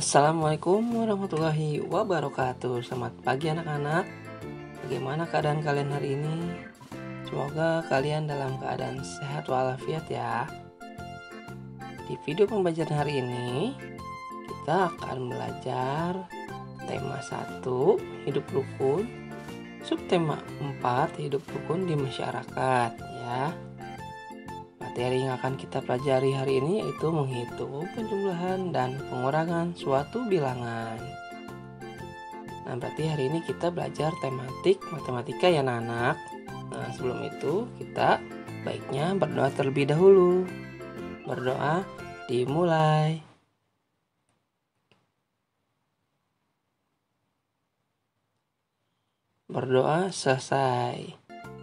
Assalamualaikum warahmatullahi wabarakatuh. Selamat pagi anak-anak. Bagaimana keadaan kalian hari ini? Semoga kalian dalam keadaan sehat walafiat ya. Di video pembelajaran hari ini kita akan belajar tema 1, hidup rukun, subtema 4, hidup rukun di masyarakat ya. Materi yang akan kita pelajari hari ini yaitu menghitung, penjumlahan, dan pengurangan suatu bilangan. Nah, berarti hari ini kita belajar tematik matematika ya anak-anak. Nah, sebelum itu kita baiknya berdoa terlebih dahulu. Berdoa dimulai. Berdoa selesai.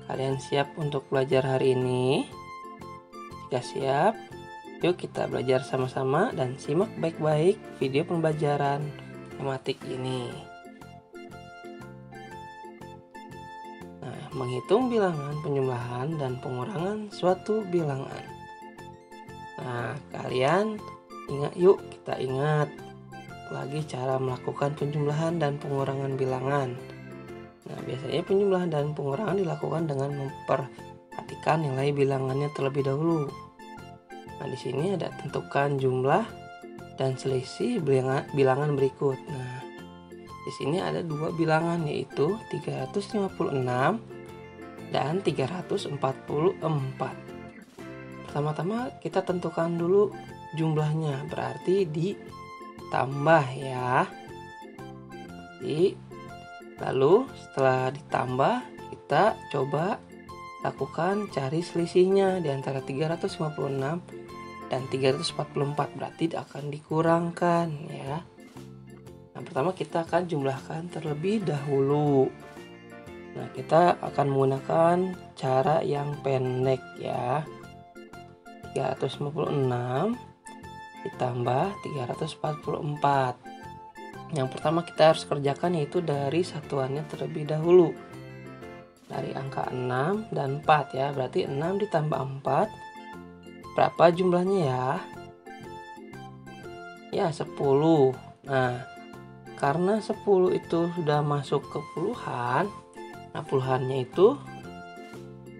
Kalian siap untuk belajar hari ini? Jika siap, yuk kita belajar sama-sama dan simak baik-baik video pembelajaran tematik ini. Nah, menghitung bilangan, penjumlahan, dan pengurangan suatu bilangan. Nah, kalian kita ingat lagi cara melakukan penjumlahan dan pengurangan bilangan. Nah, biasanya penjumlahan dan pengurangan dilakukan dengan memperhatikan nilai bilangannya terlebih dahulu. Nah, di sini ada tentukan jumlah dan selisih bilangan berikut. Nah, di sini ada dua bilangan yaitu 356 dan 344. Pertama-tama kita tentukan dulu jumlahnya, berarti ditambah ya. Lalu setelah ditambah, kita coba lakukan cari selisihnya di antara 356 dan 344, berarti akan dikurangkan ya. Nah, pertama kita akan jumlahkan terlebih dahulu. Nah, kita akan menggunakan cara yang pendek ya. 356 ditambah 344. Yang pertama kita harus kerjakan yaitu dari satuannya terlebih dahulu. Dari angka 6 dan 4 ya. Berarti 6 ditambah 4. Berapa jumlahnya ya? Ya 10. Nah, karena 10 itu sudah masuk ke puluhan. Nah, puluhannya itu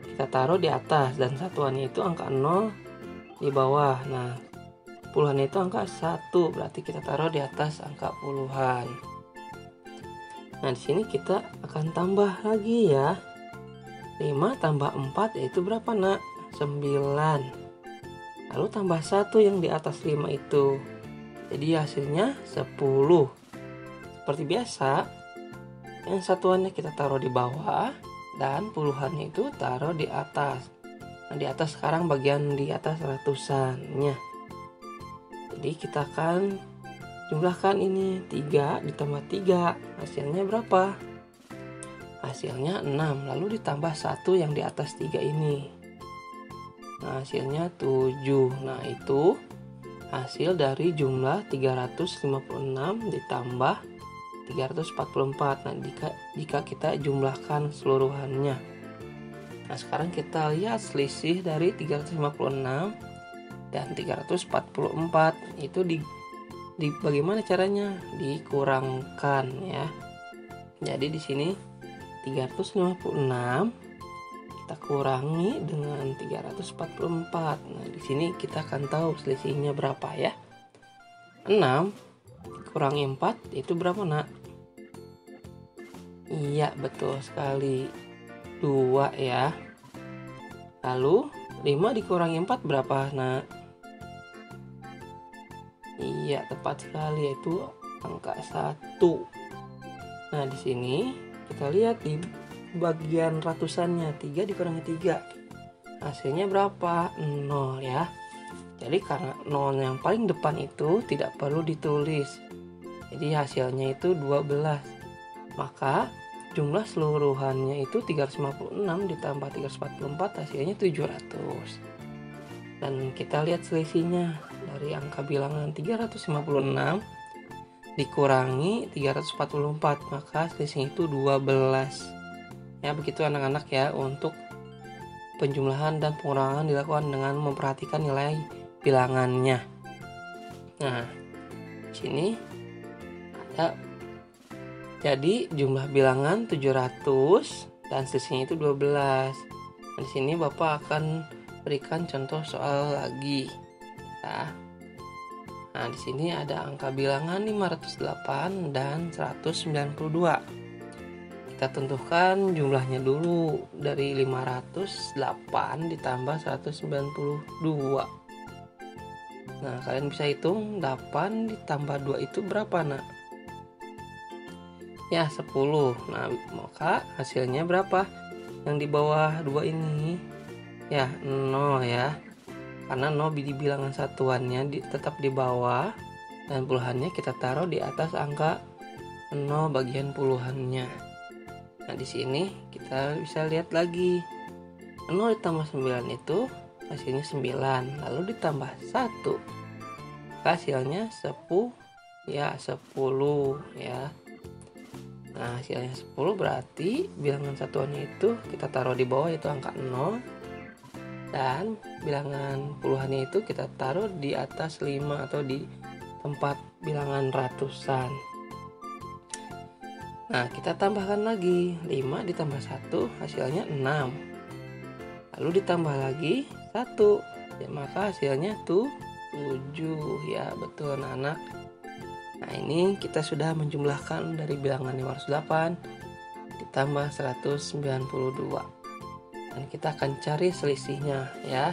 kita taruh di atas dan satuannya itu angka 0 di bawah. Nah, puluhannya itu angka 1, berarti kita taruh di atas angka puluhan. Nah, di sini kita akan tambah lagi ya. 5 tambah 4 yaitu berapa nak? 9. Lalu tambah 1 yang di atas 5 itu. Jadi hasilnya 10. Seperti biasa, yang satuannya kita taruh di bawah dan puluhannya itu taruh di atas. Nah, di atas sekarang bagian di atas ratusannya. Jadi kita akan jumlahkan ini 3 ditambah 3. Hasilnya berapa? Hasilnya 6. Lalu ditambah 1 yang di atas 3 ini. Nah, hasilnya 7. Nah, itu hasil dari jumlah 356 ditambah 344. Nah, jika kita jumlahkan seluruhannya. Nah, sekarang kita lihat selisih dari 356 dan 344 itu di bagaimana caranya? Dikurangkan ya. Jadi di sini 356 kita kurangi dengan 344. Nah, di sini kita akan tahu selisihnya berapa ya. 6 kurangi 4 itu berapa nak? Iya, betul sekali. 2 ya. Lalu 5 dikurangi 4 berapa nak? Iya, tepat sekali, yaitu angka 1. Nah, di sini kita lihat di bagian ratusannya, 3 dikurangi 3. Hasilnya berapa? 0 ya. Jadi karena 0 yang paling depan itu tidak perlu ditulis. Jadi hasilnya itu 12. Maka jumlah seluruhannya itu 356 ditambah 344 hasilnya 700. Dan kita lihat selisihnya dari angka bilangan 356 dikurangi 344, maka selisihnya itu 12. Ya, begitu anak-anak ya, untuk penjumlahan dan pengurangan dilakukan dengan memperhatikan nilai bilangannya. Nah, sini Ya, jadi jumlah bilangan 700 dan selisihnya itu 12. Nah, di sini Bapak akan berikan contoh soal lagi. Ya. Nah, di sini ada angka bilangan 508 dan 192. Kita tentukan jumlahnya dulu. Dari 508 ditambah 192. Nah, kalian bisa hitung 8 ditambah 2 itu berapa, Nak? Ya, 10. Nah, maka hasilnya berapa? Yang di bawah 2 ini. Ya, 0 ya. Karena 0 di bilangan satuannya tetap di bawah dan puluhannya kita taruh di atas angka 0 bagian puluhannya. Nah, di sini kita bisa lihat lagi. 0 ditambah 9 itu hasilnya 9, lalu ditambah 1. Hasilnya 10 ya. Nah, hasilnya 10 berarti bilangan satuannya itu kita taruh di bawah, yaitu angka 0. Dan bilangan puluhannya itu kita taruh di atas 5 atau di tempat bilangan ratusan. Nah, kita tambahkan lagi. 5 ditambah 1 hasilnya 6. Lalu ditambah lagi 1. Ya, maka hasilnya tuh 7 ya, betul anak-anak. Nah, ini kita sudah menjumlahkan dari bilangan 508 ditambah 192. Dan kita akan cari selisihnya ya.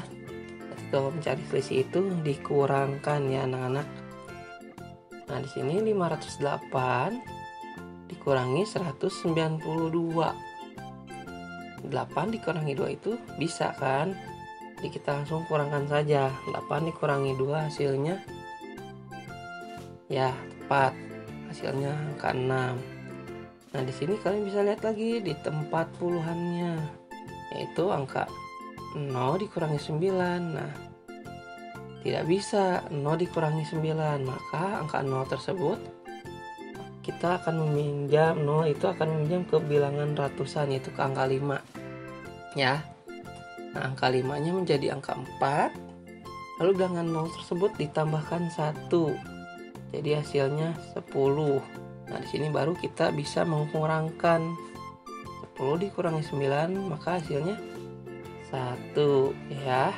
Jadi kalau mencari selisih itu dikurangkan ya anak-anak. Nah, di sini 508 dikurangi 192. 8 dikurangi 2 itu bisa kan? Jadi kita langsung kurangkan saja. 8 dikurangi 2 hasilnya ya tepat. Hasilnya angka 6. Nah, di sini kalian bisa lihat lagi di tempat puluhannya, yaitu angka 0 dikurangi 9. Nah, tidak bisa 0 dikurangi 9, maka angka 0 tersebut kita akan meminjam 0 itu akan meminjam ke bilangan ratusan, yaitu ke angka 5 ya. Nah, angka 5 nya menjadi angka 4, lalu bilangan 0 tersebut ditambahkan 1, jadi hasilnya 10. Nah, di sini baru kita bisa mengurangkan. 10 dikurangi 9 maka hasilnya 1 ya.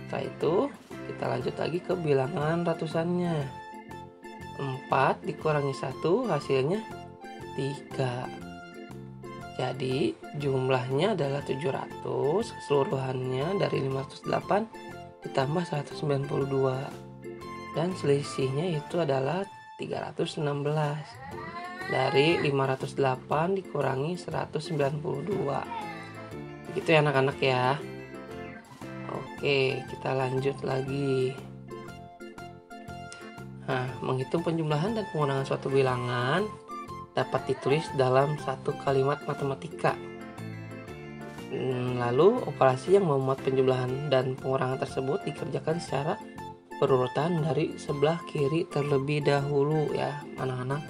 Setelah itu kita lanjut lagi ke bilangan ratusannya. 4 dikurangi 1 hasilnya 3. Jadi jumlahnya adalah 700, keseluruhannya dari 508 ditambah 192. Dan selisihnya itu adalah 316. Dari 508 dikurangi 192. Begitu ya anak-anak ya. Oke, kita lanjut lagi. Nah, menghitung penjumlahan dan pengurangan suatu bilangan dapat ditulis dalam satu kalimat matematika. Lalu operasi yang memuat penjumlahan dan pengurangan tersebut dikerjakan secara berurutan dari sebelah kiri terlebih dahulu ya anak-anak.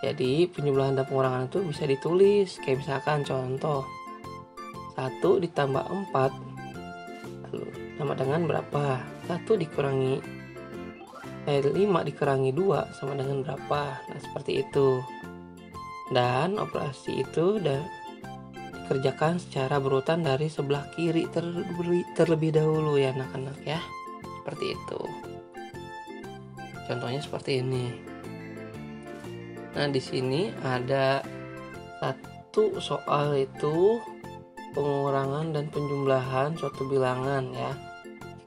Jadi penjumlahan dan pengurangan itu bisa ditulis kayak misalkan contoh 1 ditambah 4 lalu sama dengan berapa? 1 dikurangi 5 dikurangi 2 sama dengan berapa? Nah, seperti itu. Dan operasi itu dikerjakan secara berurutan dari sebelah kiri terlebih dahulu ya anak-anak ya. Seperti itu. Contohnya seperti ini. Nah, di sini ada satu soal, itu pengurangan dan penjumlahan suatu bilangan ya.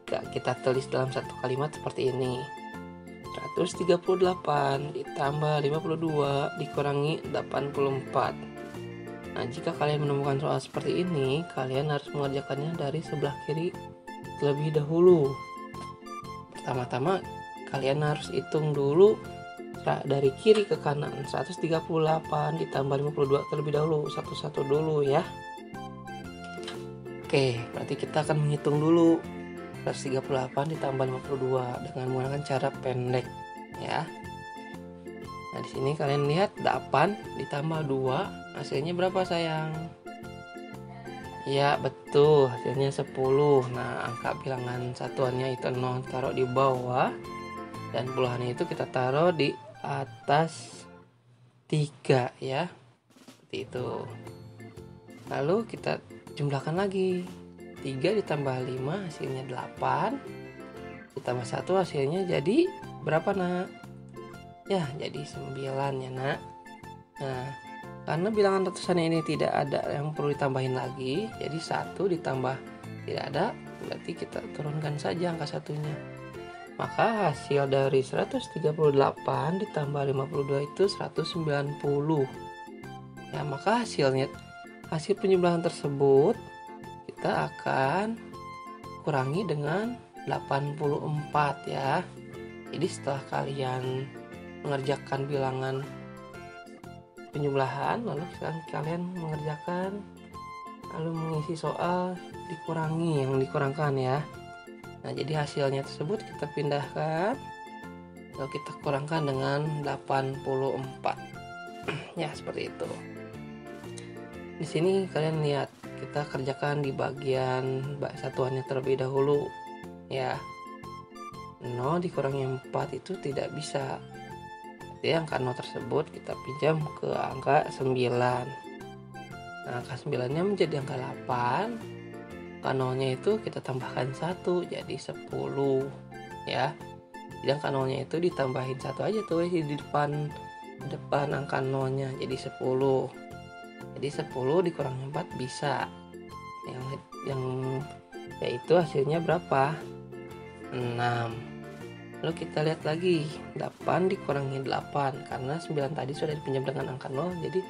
Jika kita tulis dalam satu kalimat seperti ini. 138 ditambah 52 dikurangi 84. Nah, jika kalian menemukan soal seperti ini, kalian harus mengerjakannya dari sebelah kiri terlebih dahulu. Pertama-tama kalian harus hitung dulu dari kiri ke kanan. 138 ditambah 52 terlebih dahulu, satu-satu dulu ya. Oke, berarti kita akan menghitung dulu 138 ditambah 52 dengan menggunakan cara pendek ya. Nah, di sini kalian lihat 8 ditambah 2 hasilnya berapa sayang? Ya, betul, hasilnya 10. Nah, angka bilangan satuannya itu 0 taruh di bawah dan puluhannya itu kita taruh di atas 3 ya. Seperti itu. Lalu kita jumlahkan lagi. 3 ditambah 5 hasilnya 8. Ditambah 1 hasilnya jadi berapa, Nak? Ya, jadi 9 ya, Nak. Nah, karena bilangan ratusan ini tidak ada yang perlu ditambahin lagi, jadi 1 ditambah tidak ada, berarti kita turunkan saja angka satunya. Maka hasil dari 138 ditambah 52 itu 190. Ya, maka hasil penjumlahan tersebut kita akan kurangi dengan 84 ya. Jadi setelah kalian mengerjakan bilangan penjumlahan, lalu kalian mengerjakan lalu mengisi soal dikurangi yang dikurangkan ya. Nah, jadi hasilnya tersebut kita pindahkan lalu kita kurangkan dengan 84. Ya, seperti itu. Di sini kalian lihat kita kerjakan di bagian satuannya terlebih dahulu ya. 0 dikurangi 4 itu tidak bisa. Jadi angka 0 tersebut kita pinjam ke angka 9. Nah, angka 9-nya menjadi angka 8. Angka 0-nya itu kita tambahkan 1 jadi 10 ya. Jadi angka 0-nya itu ditambahin 1 aja tuh di depan angka 0-nya jadi 10. Jadi 10 dikurangi 4 bisa. Yang yaitu hasilnya berapa? 6. Lalu kita lihat lagi 8 dikurangi 8 karena 9 tadi sudah dipinjam dengan angka 0, jadi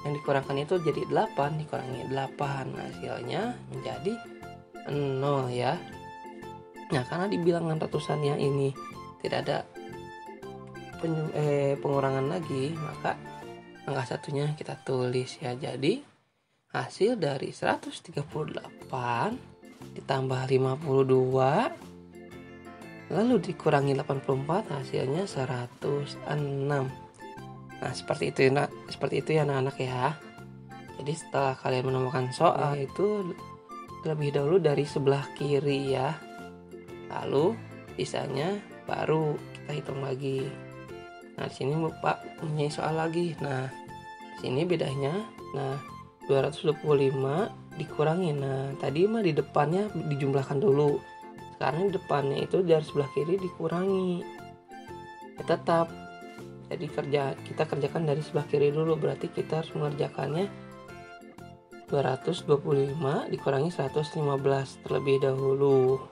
yang dikurangkan itu jadi 8 dikurangi 8, hasilnya menjadi 0 ya. Nah, karena di bilangan ratusan yang ini tidak ada pengurangan lagi, maka angka satunya kita tulis ya. Jadi hasil dari 138 ditambah 52 lalu dikurangi 84 hasilnya 106. Nah, seperti itu ya anak-anak ya. Jadi setelah kalian menemukan soal itu terlebih dahulu dari sebelah kiri ya. Lalu sisanya baru kita hitung lagi. Nah, di sini Bapak punya soal lagi. Nah, di sini bedanya. Nah, 225 dikurangi. Nah, tadi mah di depannya dijumlahkan dulu. Sekarang di depannya itu dari sebelah kiri dikurangi. Tetap. Jadi kita kerjakan dari sebelah kiri dulu. Berarti kita harus mengerjakannya 225 dikurangi 115 terlebih dahulu.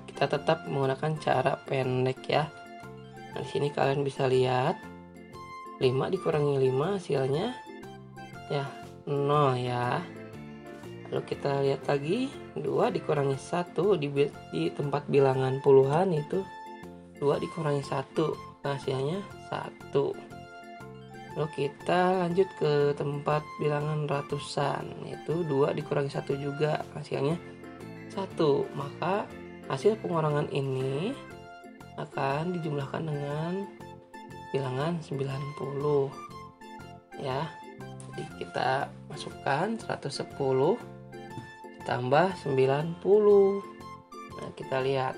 Kita tetap menggunakan cara pendek ya. Nah, di sini kalian bisa lihat 5 dikurangi 5 hasilnya ya 0 ya. Lalu kita lihat lagi 2 dikurangi 1 di tempat bilangan puluhan itu 2 dikurangi 1 hasilnya 1. Lalu kita lanjut ke tempat bilangan ratusan, itu 2 dikurangi 1 juga hasilnya 1. Maka hasil pengurangan ini akan dijumlahkan dengan bilangan 90 ya. Jadi kita masukkan 110 ditambah 90. Nah, kita lihat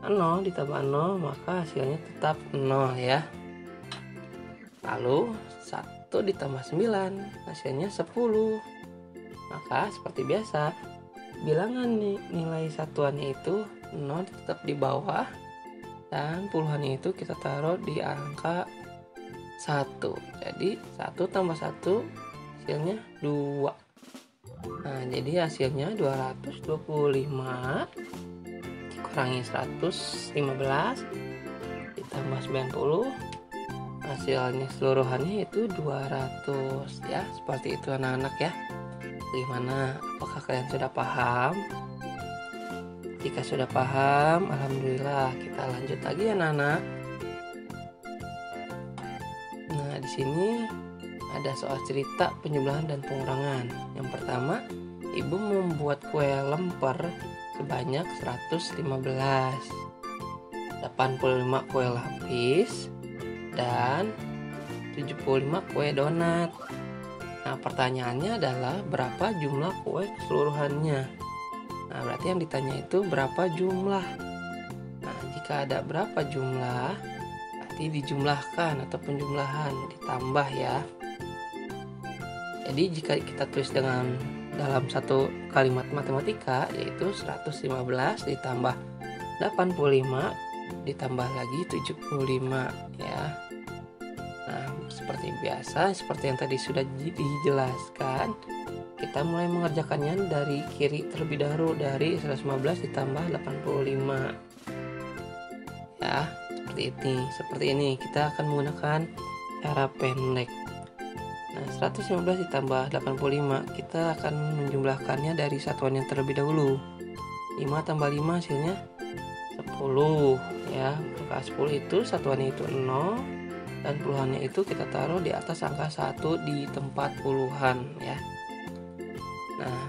0 ditambah 0 maka hasilnya tetap 0 ya. Lalu 1 ditambah 9 hasilnya 10. Maka seperti biasa bilangan nilai satuannya itu 0 tetap di bawah dan puluhannya itu kita taruh di angka 1. Jadi 1 tambah 1 hasilnya 2. Nah, jadi hasilnya 225 dikurangi 115 ditambah 90 hasilnya seluruhannya itu 200 ya. Seperti itu anak-anak ya. Gimana? Apakah kalian sudah paham? Jika sudah paham, alhamdulillah. Kita lanjut lagi ya anak-anak. Nah, di sini ada soal cerita penjumlahan dan pengurangan. Yang pertama, ibu membuat kue lemper sebanyak 115, 85 kue lapis, dan 75 kue donat. Nah, pertanyaannya adalah berapa jumlah kue keseluruhannya. Nah, berarti yang ditanya itu berapa jumlah. Nah, jika ada berapa jumlah, berarti Jadi dijumlahkan atau penjumlahan, ditambah ya. Jadi jika kita tulis dalam satu kalimat matematika, yaitu 115 ditambah 85 ditambah lagi 75 ya. Nah, seperti biasa, seperti yang tadi sudah dijelaskan, kita mulai mengerjakannya dari kiri terlebih dahulu, dari 115 ditambah 85 ya, seperti ini kita akan menggunakan cara pendek. Nah, 115 ditambah 85 kita akan menjumlahkannya dari satuan yang terlebih dahulu. 5 tambah 5 hasilnya 10 ya. Maka 10 itu satuannya itu 0 dan puluhannya itu kita taruh di atas angka 1 di tempat puluhan ya. Nah,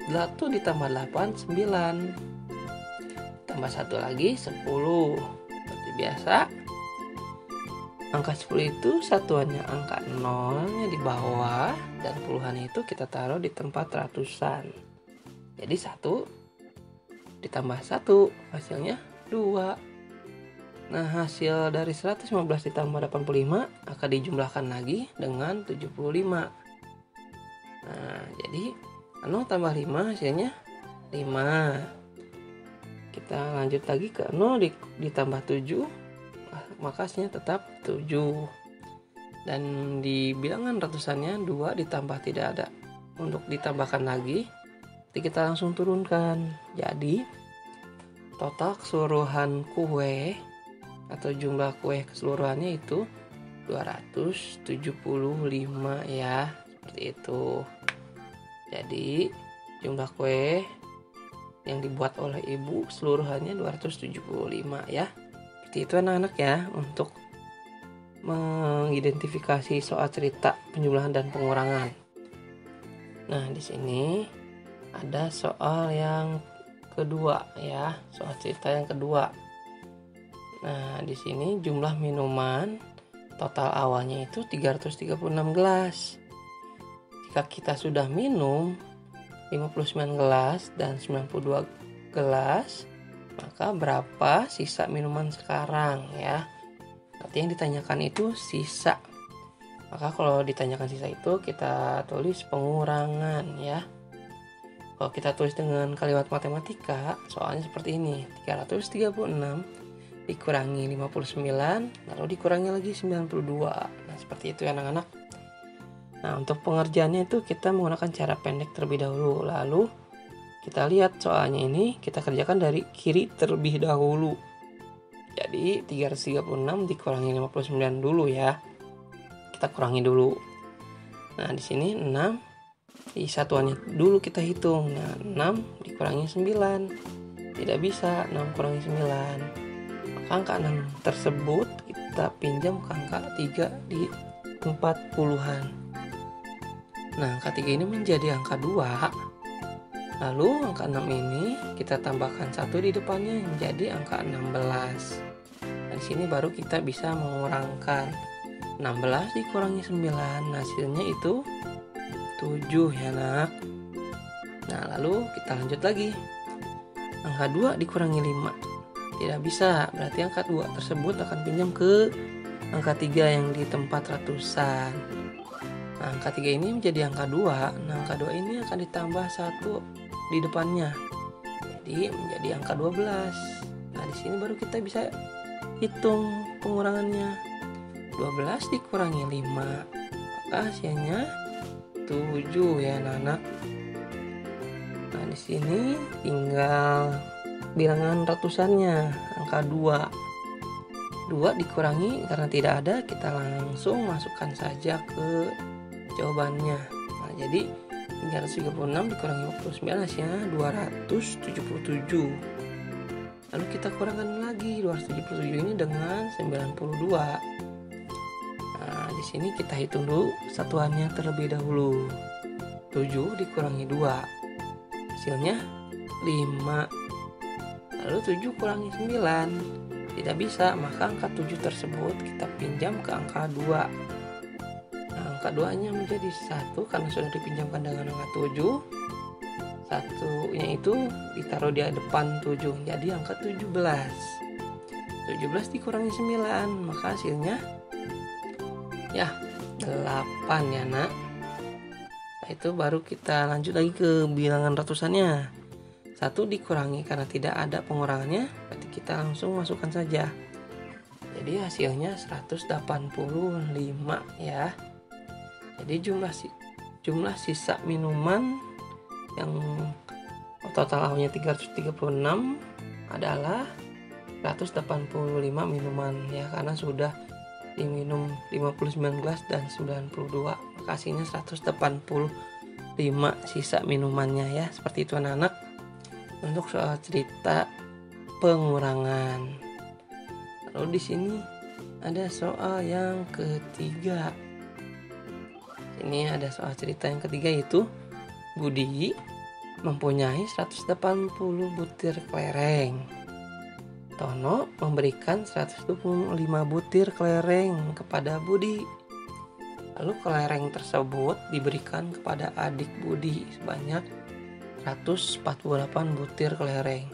1 ditambah 8 9 tambah 1 lagi 10. Seperti biasa, angka 10 itu satuannya angka 0-nya di bawah dan puluhannya itu kita taruh di tempat ratusan. Jadi 1 ditambah 1 hasilnya 2. Nah, hasil dari 115 ditambah 85 akan dijumlahkan lagi dengan 75. Nah, jadi 0 tambah 5 hasilnya 5. Kita lanjut lagi ke 0 ditambah 7, maka hasilnya tetap 7. Dan di bilangan ratusannya 2 ditambah tidak ada untuk ditambahkan lagi, jadi kita langsung turunkan. Jadi total keseluruhan kue atau jumlah kue keseluruhannya itu 275 ya, seperti itu. Jadi jumlah kue yang dibuat oleh ibu keseluruhannya 275 ya. Seperti itu anak-anak ya, untuk mengidentifikasi soal cerita penjumlahan dan pengurangan. Nah, di sini ada soal yang kedua ya, soal cerita yang kedua. Nah, di sini jumlah minuman total awalnya itu 336 gelas. Jika kita sudah minum 59 gelas dan 92 gelas, maka berapa sisa minuman sekarang ya? Nanti yang ditanyakan itu sisa. Maka kalau ditanyakan sisa itu kita tulis pengurangan ya. Kalau kita tulis dengan kalimat matematika, soalnya seperti ini. 336 dikurangi 59, lalu dikurangi lagi 92. Nah, seperti itu ya anak-anak. Nah, untuk pengerjaannya itu kita menggunakan cara pendek terlebih dahulu. Lalu kita lihat soalnya ini, kita kerjakan dari kiri terlebih dahulu. Jadi 336 dikurangi 59 dulu ya. Kita kurangi dulu. Nah, di sini 6 di satuannya dulu kita hitung. Nah, 6 dikurangi 9. Tidak bisa 6 kurangi 9. Maka angka 6 tersebut kita pinjam ke angka 3 di tempat puluhan. Nah, angka 3 ini menjadi angka 2. Lalu angka 6 ini kita tambahkan 1 di depannya menjadi angka 16. Nah, di sini baru kita bisa mengurangkan. 16 dikurangi 9, hasilnya itu 7 ya nak. Nah, lalu kita lanjut lagi. Angka 2 dikurangi 5. Tidak bisa, berarti angka 2 tersebut akan pinjam ke angka 3 yang di tempat ratusan. Nah, angka 3 ini menjadi angka 2. Nah, angka 2 ini akan ditambah 1 di depannya. Jadi menjadi angka 12. Nah, di sini baru kita bisa hitung pengurangannya. 12 dikurangi 5. Maka hasilnya 7 ya anak-anak. Nah, di sini tinggal bilangan ratusannya, angka 2. 2 dikurangi karena tidak ada, kita langsung masukkan saja ke jawabannya. Nah, jadi 336 dikurangi 59 hasilnya 277. Lalu kita kurangkan lagi 277 ini dengan 92. Nah, di sini kita hitung dulu satuannya terlebih dahulu. 7 dikurangi 2. Hasilnya 5. Lalu 7 kurangi 9. Tidak bisa, maka angka 7 tersebut kita pinjam ke angka 2. Nah, angka 2-nya menjadi 1 karena sudah dipinjamkan dengan angka 7. Satunya itu ditaruh di depan 7, jadi angka 17. 17 dikurangi 9, maka hasilnya ya 8 ya nak. Nah, itu baru kita lanjut lagi ke bilangan ratusannya. 1 dikurangi karena tidak ada pengurangannya, berarti kita langsung masukkan saja. Jadi hasilnya 185 ya. Jadi jumlah sisa minuman yang total awalnya 336 adalah 185 minuman ya, karena sudah diminum 59 gelas dan 92, maka hasilnya 185 sisa minumannya ya. Seperti itu anak-anak untuk soal cerita pengurangan. Lalu di sini ada soal yang ketiga. Ini ada soal cerita yang ketiga, yaitu Budi mempunyai 180 butir kelereng. Tono memberikan 125 butir kelereng kepada Budi. Lalu kelereng tersebut diberikan kepada adik Budi sebanyak 148 butir kelereng.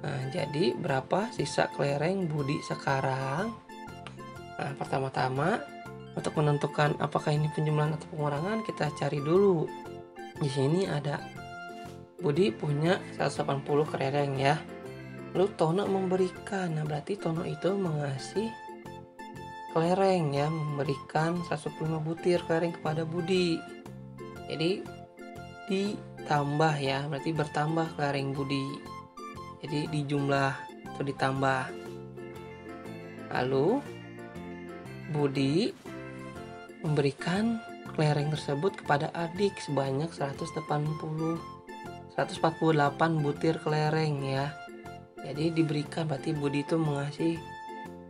Nah, jadi berapa sisa kelereng Budi sekarang? Nah, pertama-tama untuk menentukan apakah ini penjumlahan atau pengurangan, kita cari dulu. Di sini ada Budi punya 180 kelereng ya. Lalu Tono memberikan, nah berarti Tono itu mengasih kelereng ya, memberikan 125 butir kelereng kepada Budi. Jadi ditambah ya, berarti bertambah kelereng Budi. Jadi dijumlah atau ditambah. Lalu Budi memberikan kelereng tersebut kepada adik sebanyak 148 butir kelereng ya. Jadi diberikan, berarti Budi itu mengasih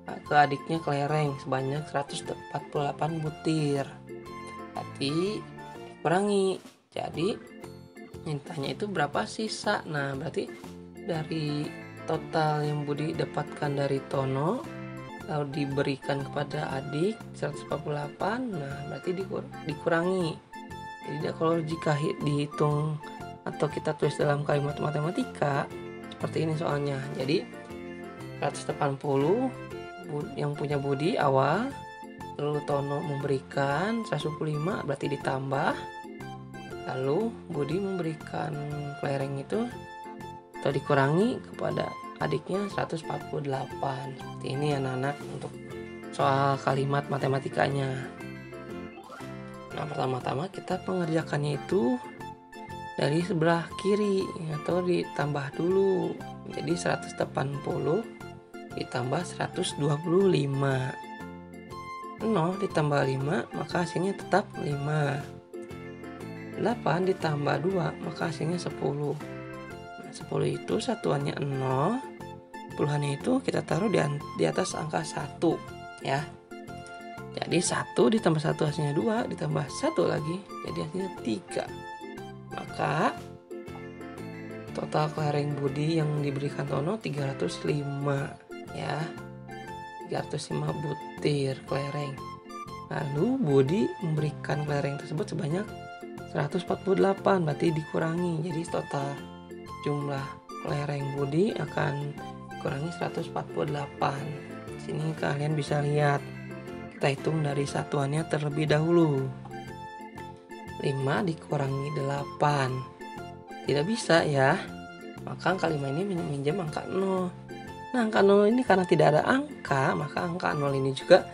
ke adiknya kelereng sebanyak 148 butir. Berarti dikurangi. Jadi mintanya itu berapa sisa. Nah, berarti dari total yang Budi dapatkan dari Tono lalu diberikan kepada adik 148, nah berarti dikurangi. Jadi kalau jika dihitung atau kita tulis dalam kalimat matematika seperti ini soalnya. Jadi 180 yang punya Budi awal, lalu Tono memberikan 125 berarti ditambah, lalu Budi memberikan kelereng itu atau dikurangi kepada adiknya 148. Seperti ini anak-anak untuk soal kalimat matematikanya. Nah, pertama-tama kita mengerjakannya itu dari sebelah kiri atau ditambah dulu. Jadi 180 ditambah 125. 0 ditambah 5 maka hasilnya tetap 5. 8 ditambah 2 maka hasilnya 10. 10 itu satuannya 0, puluhannya itu kita taruh di atas angka 1 ya. Jadi 1 ditambah 1 hasilnya 2, ditambah 1 lagi jadi hasilnya 3. Maka total kelereng Budi yang diberikan Tono 305 ya. 305 butir kelereng. Lalu Budi memberikan kelereng tersebut sebanyak 148, berarti dikurangi. Jadi total jumlah kelereng Budi akan kurangi 148. Sini kalian bisa lihat. Kita hitung dari satuannya terlebih dahulu. 5 dikurangi 8. Tidak bisa ya. Maka angka 5 ini minjam angka 0. Nah, angka 0 ini karena tidak ada angka, maka angka 0 ini juga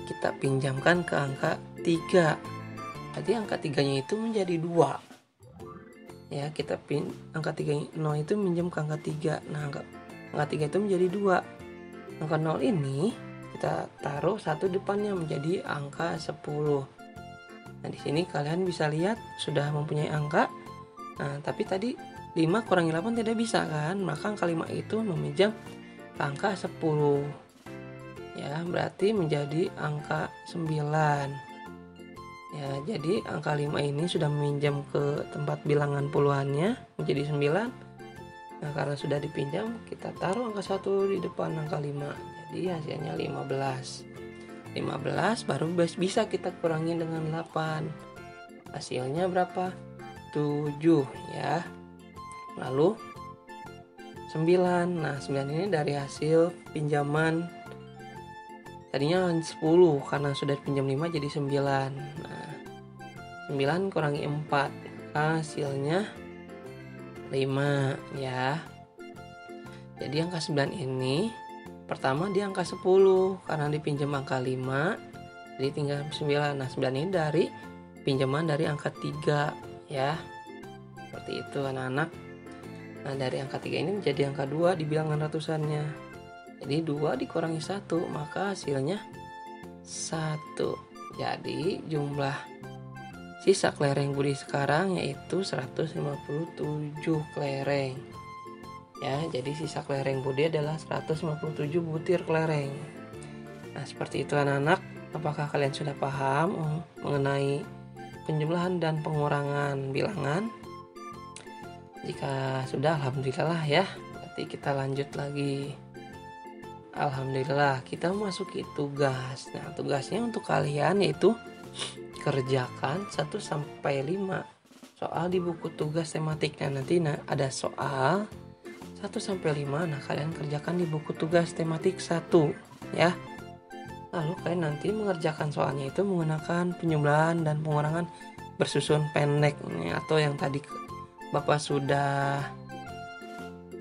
kita pinjamkan ke angka 3. Berarti angka 3-nya itu menjadi 2. Ya, kita angka 3 0 itu minjem ke angka 3. Nah, angka 3 itu menjadi 2. Angka 0 ini kita taruh 1 depannya menjadi angka 10. Nah, di sini kalian bisa lihat sudah mempunyai angka. Nah, tapi tadi 5 kurangi 8 tidak bisa kan? Maka angka 5 itu meminjam ke angka 10. Ya, berarti menjadi angka 9. Ya, jadi angka 5 ini sudah meminjam ke tempat bilangan puluhannya menjadi 9. Nah, karena sudah dipinjam, kita taruh angka 1 di depan angka 5. Jadi hasilnya 15. 15 baru bisa kita kurangi dengan 8. Hasilnya berapa? 7 ya. Lalu 9. Nah, 9 ini dari hasil pinjaman tadinya 10, karena sudah pinjam 5 jadi 9. Nah, 9 kurangi 4, hasilnya 5 ya. Jadi angka 9 ini pertama di angka 10 karena dipinjam angka 5, jadi tinggal 9. Nah, 9 ini dari pinjaman dari angka 3 ya. Seperti itu anak-anak. Nah, dari angka 3 ini menjadi angka 2 di bilangan ratusannya. Jadi 2 dikurangi 1, maka hasilnya 1. Jadi jumlah sisa kelereng Budi sekarang yaitu 157 kelereng. Ya, jadi sisa kelereng Budi adalah 157 butir kelereng. Nah, seperti itu anak-anak. Apakah kalian sudah paham mengenai penjumlahan dan pengurangan bilangan? Jika sudah, alhamdulillah ya. Berarti kita lanjut lagi. Alhamdulillah, kita memasuki tugas. Nah, tugasnya untuk kalian yaitu kerjakan 1-5 soal di buku tugas tematik. Nah, nanti ada soal 1-5. Nah, kalian kerjakan di buku tugas tematik 1 ya. Lalu kalian nanti mengerjakan soalnya itu menggunakan penjumlahan dan pengurangan bersusun pendek atau yang tadi Bapak sudah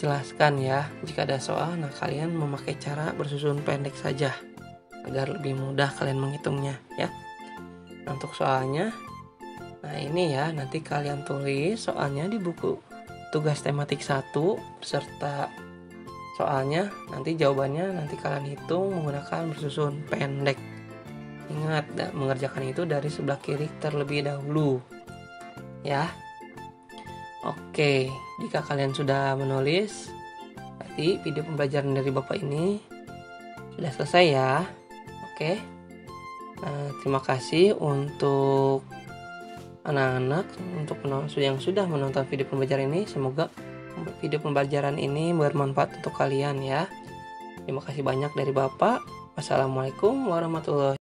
jelaskan ya. Jika ada soal, nah kalian memakai cara bersusun pendek saja agar lebih mudah kalian menghitungnya ya. Nah, untuk soalnya, nah ini ya, nanti kalian tulis soalnya di buku tugas tematik 1 beserta soalnya. Nanti jawabannya nanti kalian hitung menggunakan bersusun pendek. Ingat, mengerjakan itu dari sebelah kiri terlebih dahulu ya. Oke, jika kalian sudah menulis, berarti video pembelajaran dari Bapak ini sudah selesai ya. Oke, terima kasih untuk anak-anak untuk yang sudah menonton video pembelajaran ini. Semoga video pembelajaran ini bermanfaat untuk kalian ya. Terima kasih banyak dari Bapak. Wassalamualaikum warahmatullahi